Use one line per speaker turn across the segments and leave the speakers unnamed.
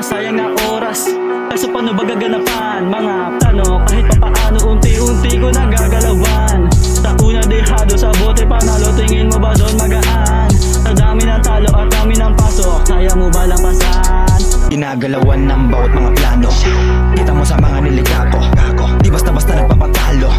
sayang na oras. Kaso paano ba gaganapan? Mga plano kahit papaano unti-unti ko nagagalawan. Sa una dehado, sa bote panalo, tingin mo ba doon magaan? Sa dami ng talo at dami ng pasok, kaya mo ba lampasan?
Ginagalawan ng bawat mga plano. Kita mo sa mga nilikako, di basta-basta nagpapatalo.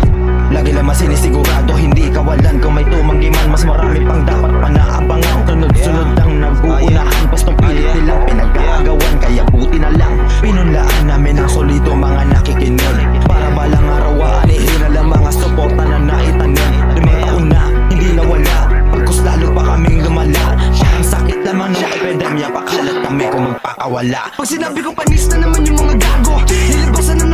Lagi lamang sinisigurado, hindi kawalan. Kung may tumanggiman, mas marami pang dapat panaabangan. Sunod-sunod ang nag-uunahan, bastong pilit nilang pinag-aagawan. Kaya buti na lang, pinunlaan namin ang solito mga nakikinig. Para balang araw anihin na lang mga suporta na naitanim. 5 taon na, hindi nawala, pagkus lalo pa kaming lumala. Parang sakit lamang ng epidemya, pakalat kami kung magpakawala.
Pag sinabi ko panis na naman yung mga gago, nilibasan na